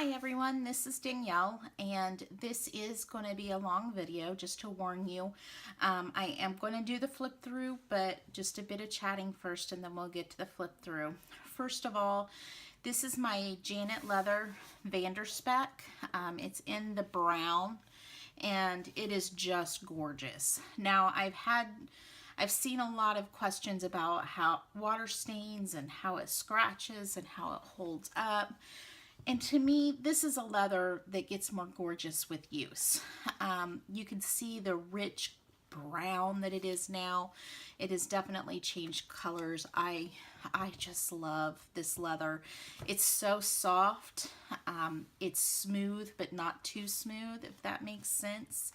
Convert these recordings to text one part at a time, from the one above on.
Hi everyone, this is Danielle, and this is going to be a long video, just to warn you. I am going to do the flip through, but just a bit of chatting first and then we'll get to the flip through. First of all, this is my Janet Leather Vanderspec. It's in the brown and it is just gorgeous. Now I've seen a lot of questions about how water stains and how it scratches and how it holds up. And to me, this is a leather that gets more gorgeous with use. You can see the rich brown that it is now. It has definitely changed colors. I just love this leather. It's so soft. It's smooth, but not too smooth, if that makes sense.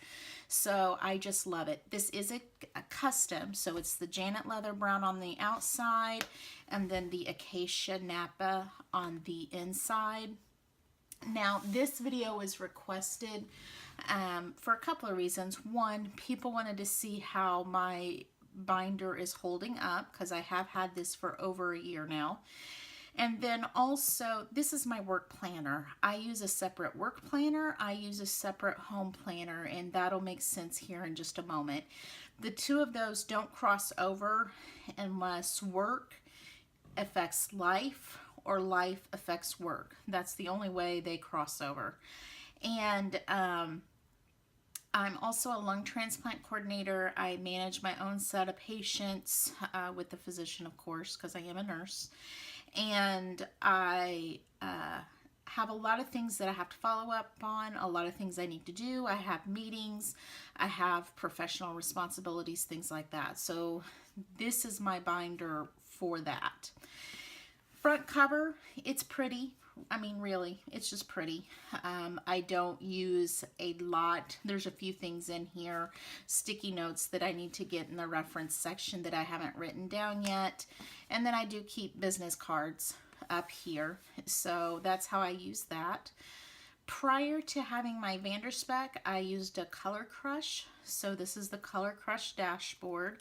So I just love it. This is a custom, so it's the Janet Leather brown on the outside and then the Acacia Napa on the inside. Now, this video was requested for a couple of reasons. One, people wanted to see how my binder is holding up because I have had this for over a year now. And then also, this is my work planner. I use a separate work planner. I use a separate home planner, and that'll make sense here in just a moment. The two of those don't cross over unless work affects life or life affects work. That's the only way they cross over. And I'm also a lung transplant coordinator. I manage my own set of patients with the physician, of course, because I am a nurse. And I have a lot of things that I have to follow up on, a lot of things I need to do. I have meetings, I have professional responsibilities, things like that. So this is my binder for that. Front cover, it's pretty. I mean, really, it's just pretty. I don't use a lot. There's a few things in here, sticky notes that I need to get in the reference section that I haven't written down yet. And then I do keep business cards up here. So that's how I use that. Prior to having my Vanderspec, I used a Color Crush. So this is the Color Crush dashboard.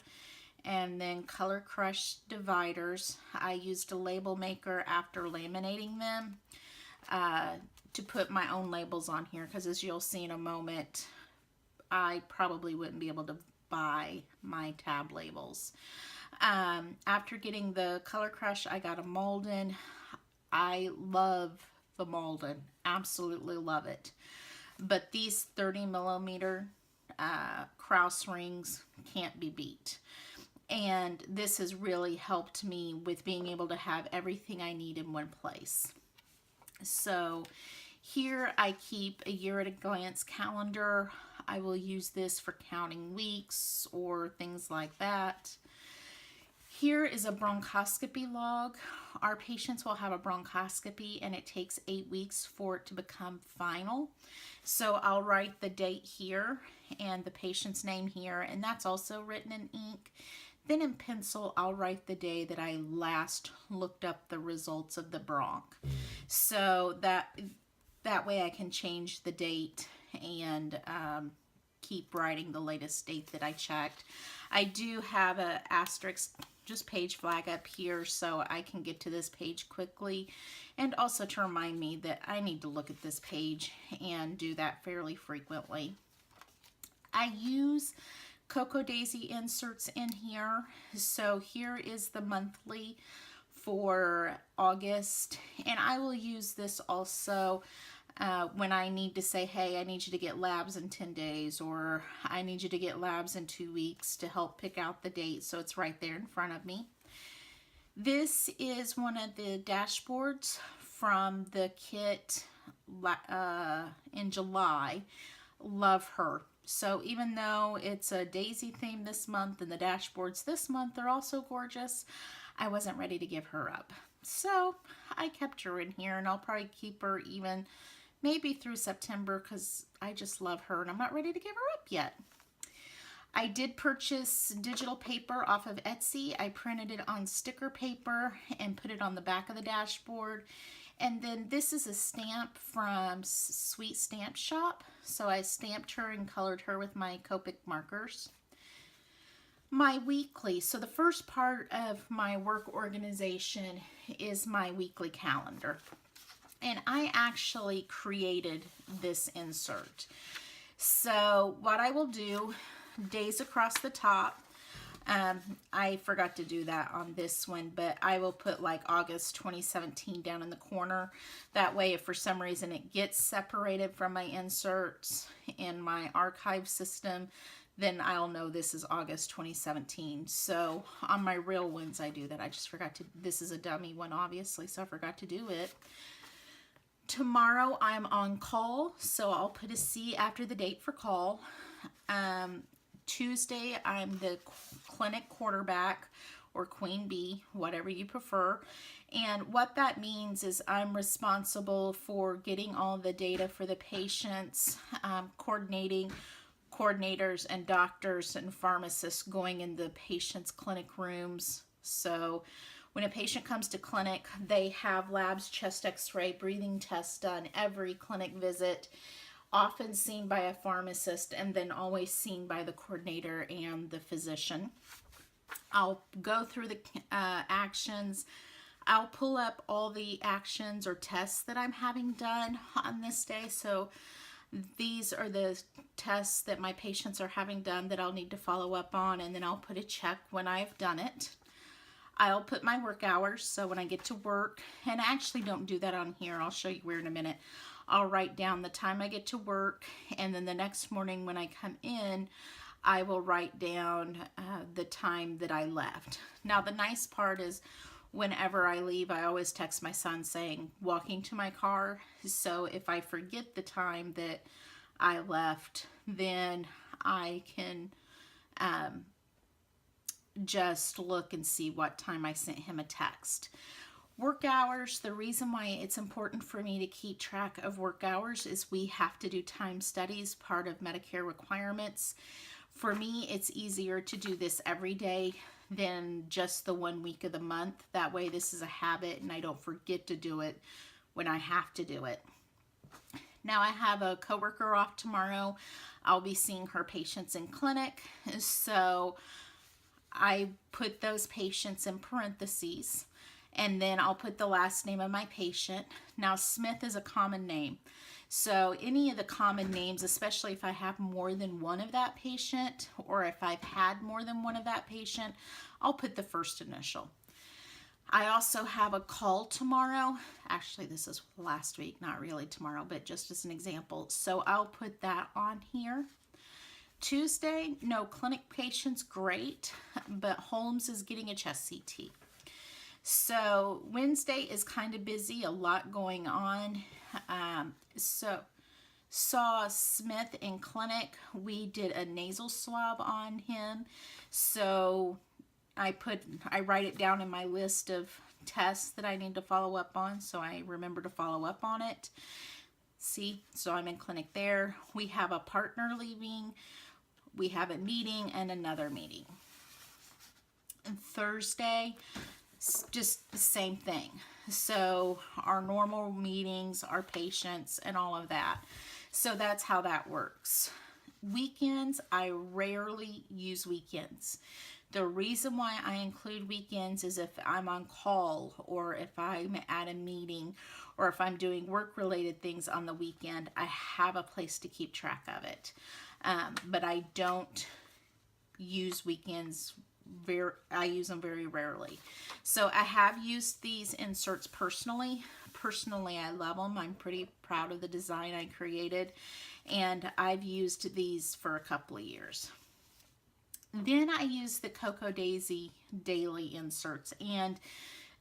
And then Color Crush dividers. I used a label maker after laminating them to put my own labels on here, because as you'll see in a moment, I probably wouldn't be able to buy my tab labels. After getting the Color Crush, I got a Malden. I love the Malden, absolutely love it. But these 30mm Krause rings can't be beat. And this has really helped me with being able to have everything I need in one place. So here I keep a year at a glance calendar. I will use this for counting weeks or things like that. Here is a bronchoscopy log. Our patients will have a bronchoscopy and it takes 8 weeks for it to become final. So I'll write the date here and the patient's name here, and that's also written in ink. Then in pencil, I'll write the day that I last looked up the results of the bronch. So that way I can change the date and keep writing the latest date that I checked. I do have an asterisk, just page flag up here, so I can get to this page quickly. And also to remind me that I need to look at this page and do that fairly frequently. I use Cocoa Daisy inserts in here. So here is the monthly for August, and I will use this also when I need to say, hey, I need you to get labs in 10 days, or I need you to get labs in 2 weeks, to help pick out the date. So it's right there in front of me. This is one of the dashboards from the kit in July. Love her. So even though it's a daisy theme this month and the dashboards this month are also gorgeous, I wasn't ready to give her up. So I kept her in here, and I'll probably keep her even maybe through September because I just love her and I'm not ready to give her up yet. I did purchase digital paper off of Etsy. I printed it on sticker paper and put it on the back of the dashboard. And then this is a stamp from Sweet Stamp Shop. So I stamped her and colored her with my Copic markers. My weekly, so the first part of my work organization is my weekly calendar. And I actually created this insert. So what I will do, days across the top, I forgot to do that on this one, but I will put like August 2017 down in the corner. That way, if for some reason it gets separated from my inserts in my archive system, then I'll know this is August 2017. So on my real ones, I do that. I just forgot to, this is a dummy one, obviously, so I forgot to do it. Tomorrow I'm on call, so I'll put a C after the date for call. Tuesday I'm the clinic quarterback or queen bee, whatever you prefer. And what that means is I'm responsible for getting all the data for the patients, coordinating coordinators and doctors and pharmacists going in the patient's clinic rooms. So when a patient comes to clinic, they have labs, chest x-ray, breathing tests done every clinic visit, often seen by a pharmacist and then always seen by the coordinator and the physician. I'll go through the actions. I'll pull up all the actions or tests that I'm having done on this day. So these are the tests that my patients are having done that I'll need to follow up on, and then I'll put a check when I've done it. I'll put my work hours, so when I get to work, and I actually don't do that on here, I'll show you where in a minute. I'll write down the time I get to work, and then the next morning when I come in, I will write down the time that I left. Now the nice part is whenever I leave, I always text my son saying, walking to my car. So if I forget the time that I left, then I can just look and see what time I sent him a text. Work hours, the reason why it's important for me to keep track of work hours is we have to do time studies, part of Medicare requirements. For me, it's easier to do this every day than just the 1 week of the month. That way this is a habit and I don't forget to do it when I have to do it. Now I have a coworker off tomorrow. I'll be seeing her patients in clinic. So I put those patients in parentheses, and then I'll put the last name of my patient. Now Smith is a common name. So any of the common names, especially if I have more than one of that patient, or if I've had more than one of that patient, I'll put the first initial. I also have a call tomorrow. Actually, this is last week, not really tomorrow, but just as an example. So I'll put that on here. Tuesday, no clinic patients, great, but Holmes is getting a chest CT. So Wednesday is kind of busy, a lot going on. So saw Smith in clinic. We did a nasal swab on him. So I write it down in my list of tests that I need to follow up on, so I remember to follow up on it. See, so I'm in clinic there. We have a partner leaving. We have a meeting and another meeting. And Thursday, just the same thing. So our normal meetings, our patients, and all of that. So that's how that works. Weekends, I rarely use weekends. The reason why I include weekends is if I'm on call, or if I'm at a meeting, or if I'm doing work-related things on the weekend, I have a place to keep track of it. But I don't use weekends. I use them very rarely. So I have used these inserts personally. Personally, I love them. I'm pretty proud of the design I created, and I've used these for a couple of years. Then I use the Cocoa Daisy daily inserts, and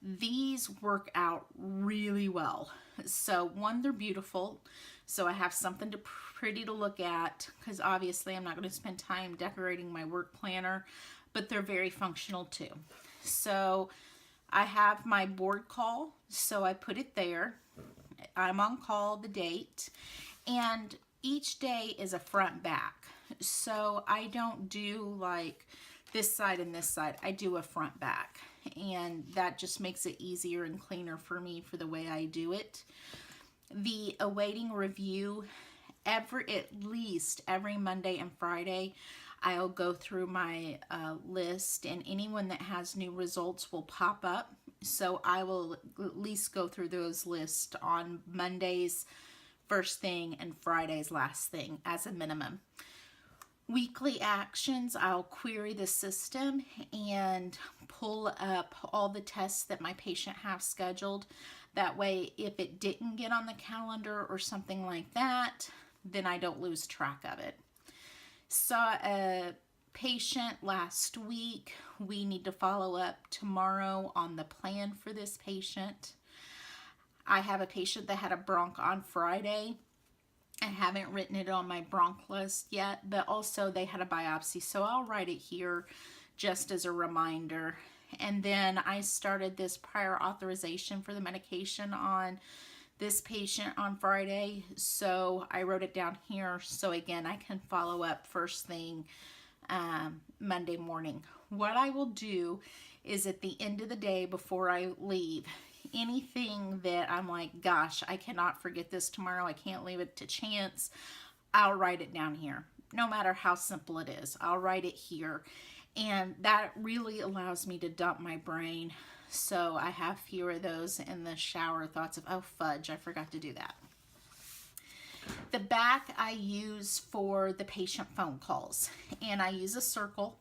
these work out really well. So one, they're beautiful, so I have something pretty to look at, because obviously I'm not going to spend time decorating my work planner, but they're very functional too. So I have my board call, so I put it there. I'm on call, the date, and each day is a front back. So I don't do like this side and this side. I do a front back, and that just makes it easier and cleaner for me for the way I do it. The awaiting review, at least every Monday and Friday, I'll go through my list, and anyone that has new results will pop up So I will at least go through those lists on Mondays first thing and Fridays last thing as a minimum. Weekly actions, I'll query the system and pull up all the tests that my patient have scheduled. That way, if it didn't get on the calendar or something like that, then I don't lose track of it. Saw a patient last week. We need to follow up tomorrow on the plan for this patient. I have a patient that had a bronch on Friday. I haven't written it on my bronch list yet, but also they had a biopsy, so I'll write it here just as a reminder. And then I started this prior authorization for the medication on this patient on Friday, so I wrote it down here so again I can follow up first thing Monday morning. What I will do is at the end of the day before I leave, anything that I'm like, gosh, I cannot forget this tomorrow, I can't leave it to chance, I'll write it down here. No matter how simple it is, I'll write it here. And that really allows me to dump my brain, so I have fewer of those in the shower thoughts of, oh fudge, I forgot to do that. The back I use for the patient phone calls, and I use a circle.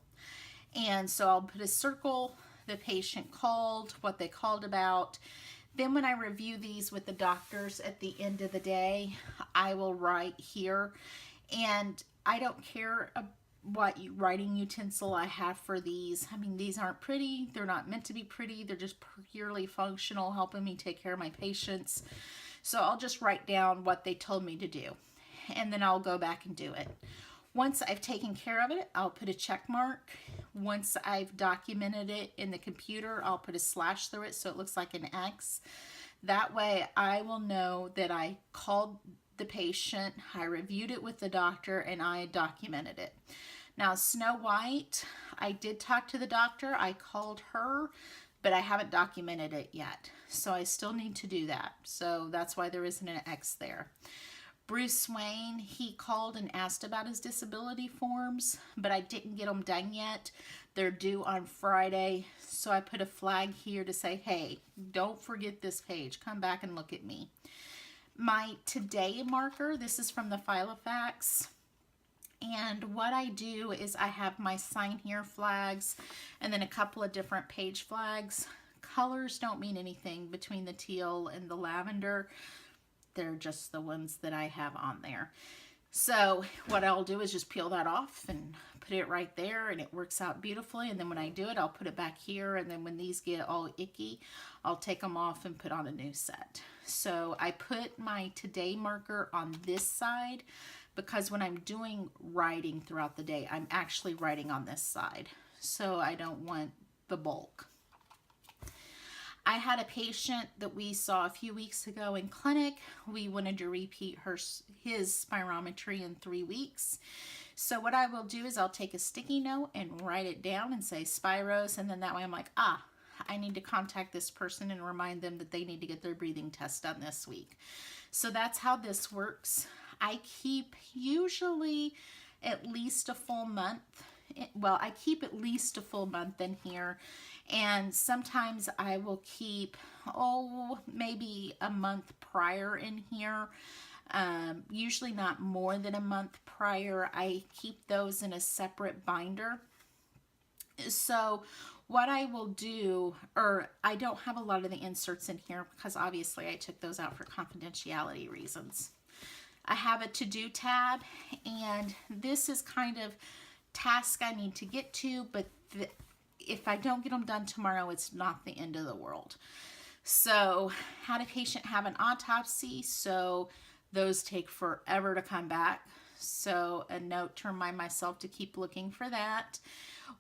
And so I'll put a circle, the patient called, what they called about. Then when I review these with the doctors at the end of the day, I will write here. And I don't care what writing utensil I have for these. I mean, these aren't pretty. They're not meant to be pretty. They're just purely functional, helping me take care of my patients. So I'll just write down what they told me to do, and then I'll go back and do it. Once I've taken care of it, I'll put a check mark. Once I've documented it in the computer, I'll put a slash through it so it looks like an X. That way I will know that I called the patient, I reviewed it with the doctor, and I documented it. Now, Snow White, I did talk to the doctor. I called her, but I haven't documented it yet. So I still need to do that. So that's why there isn't an X there. Bruce Wayne, he called and asked about his disability forms, but I didn't get them done yet. They're due on Friday, so I put a flag here to say, hey, don't forget this page. Come back and look at me. My today marker, this is from the Filofax, and what I do is I have my sign here flags and then a couple of different page flags. Colors don't mean anything between the teal and the lavender. They're just the ones that I have on there. So what I'll do is just peel that off and put it right there, and it works out beautifully. And then when I do it, I'll put it back here, and then when these get all icky, I'll take them off and put on a new set. So I put my today marker on this side because when I'm doing writing throughout the day, I'm actually writing on this side. So I don't want the bulk. I had a patient that we saw a few weeks ago in clinic. We wanted to repeat his spirometry in 3 weeks. So what I will do is I'll take a sticky note and write it down and say spiros, and then that way I'm like, I need to contact this person and remind them that they need to get their breathing test done this week. So that's how this works. I keep usually at least a full month. Well, I keep at least a full month in here. And sometimes I will keep, maybe a month prior in here. Usually not more than a month prior. I keep those in a separate binder. So what I will do, I don't have a lot of the inserts in here because obviously I took those out for confidentiality reasons. I have a to-do tab, and this is kind of task I need to get to, but if I don't get them done tomorrow, it's not the end of the world. So had a patient have an autopsy, so those take forever to come back. So a note to remind myself to keep looking for that.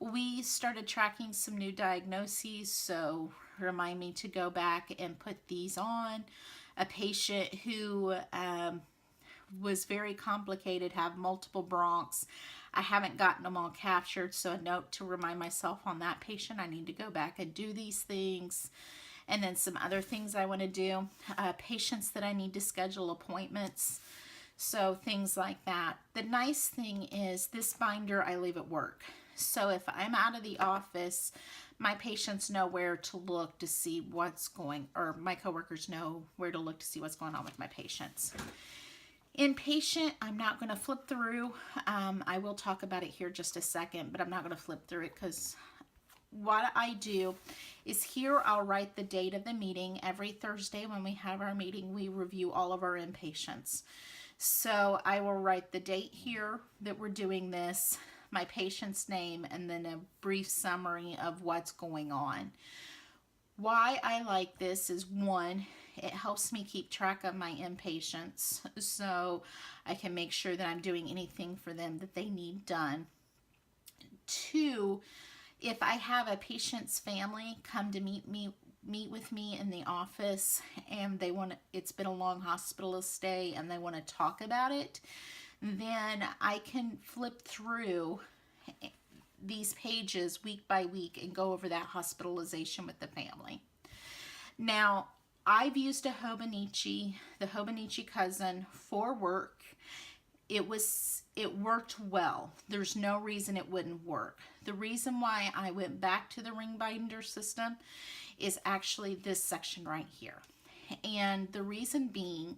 We started tracking some new diagnoses, so remind me to go back and put these on. A patient who was very complicated, have multiple bronchs. I haven't gotten them all captured, so a note to remind myself on that patient, I need to go back and do these things. And then some other things I want to do. Patients that I need to schedule appointments. So things like that. The nice thing is this binder I leave at work. So if I'm out of the office, my patients know where to look to see what's going, or my coworkers know where to look to see what's going on with my patients. Inpatient, I'm not going to flip through. I will talk about it here just a second, but I'm not going to flip through it because what I do is here I'll write the date of the meeting. Every Thursday when we have our meeting, we review all of our inpatients. So I will write the date here that we're doing this, my patient's name, and then a brief summary of what's going on. Why I like this is, one, it helps me keep track of my inpatients so I can make sure that I'm doing anything for them that they need done. Two, if I have a patient's family come to meet with me in the office and it's been a long hospital stay and they want to talk about it, then I can flip through these pages week by week and go over that hospitalization with the family. Now, I've used the Hobonichi Cousin for work. It worked well. There's no reason it wouldn't work. The reason why I went back to the ring binder system is actually this section right here. And the reason being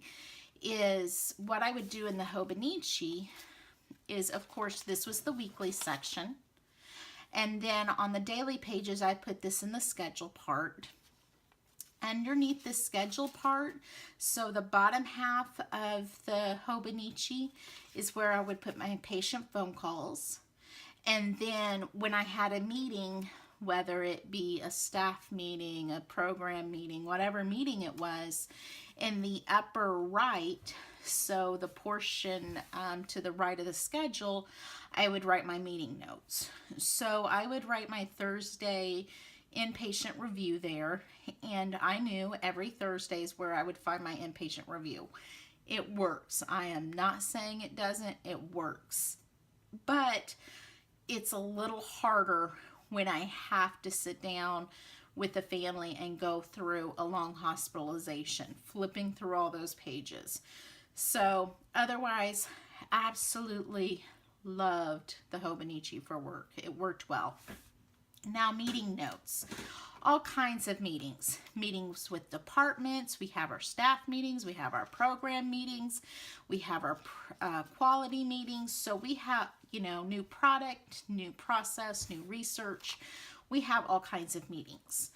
is what I would do in the Hobonichi is, of course, this was the weekly section. And then on the daily pages, I put this in the schedule part. Underneath the schedule part, so the bottom half of the Hobonichi is where I would put my patient phone calls. And then when I had a meeting, whether it be a staff meeting, a program meeting, whatever meeting it was, in the upper right, so the portion to the right of the schedule, I would write my meeting notes. So I would write my Thursday inpatient review there, and I knew every Thursday is where I would find my inpatient review. It works. I am not saying it doesn't. It works. But it's a little harder when I have to sit down with the family and go through a long hospitalization, flipping through all those pages. So otherwise, absolutely loved the Hobonichi for work. It worked well. Now, meeting notes. All kinds of meetings. Meetings with departments. We have our staff meetings. We have our program meetings. We have our quality meetings. So we have, new product, new process, new research. We have all kinds of meetings.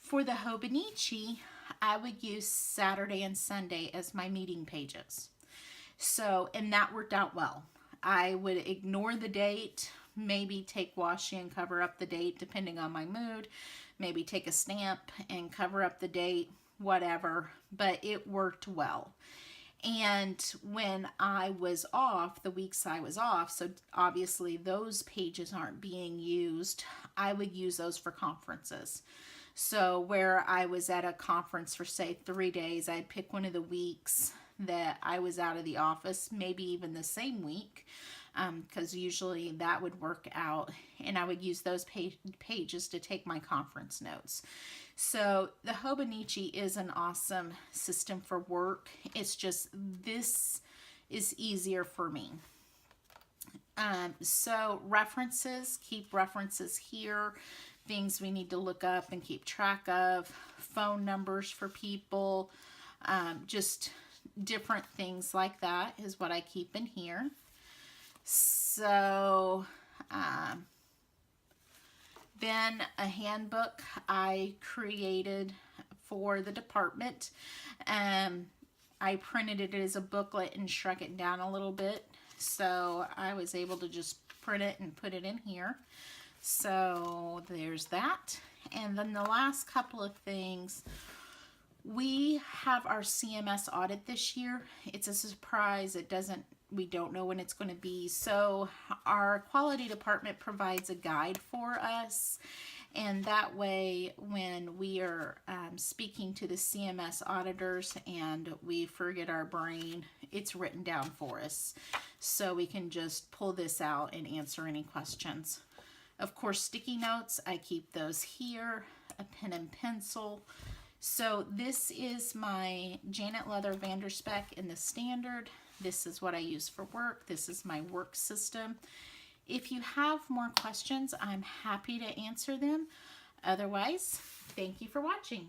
For the Hobonichi, I would use Saturday and Sunday as my meeting pages. So, and that worked out well. I would ignore the date, maybe take washi and cover up the date depending on my mood, maybe take a stamp and cover up the date, whatever, but it worked well. And when I was off, the weeks I was off, so obviously those pages aren't being used, I would use those for conferences. So where I was at a conference for, say, 3 days, I'd pick one of the weeks that I was out of the office, maybe even the same week, because usually that would work out, and I would use those pages to take my conference notes. So the Hobonichi is an awesome system for work. It's just this is easier for me. So references, keep references here, things we need to look up and keep track of, phone numbers for people, just different things like that is what I keep in here. So then a handbook I created for the department. I printed it as a booklet and shrunk it down a little bit, so I was able to just print it and put it in here. So there's that. And then the last couple of things, we have our CMS audit this year. It's a surprise. We don't know when it's going to be. So our quality department provides a guide for us. And that way, when we are speaking to the CMS auditors and we forget our brain, it's written down for us. So we can just pull this out and answer any questions. Of course, sticky notes, I keep those here, a pen and pencil. So this is my Janet Leather Vanderspec in the standard. This is what I use for work. This is my work system. If you have more questions, I'm happy to answer them. Otherwise, thank you for watching.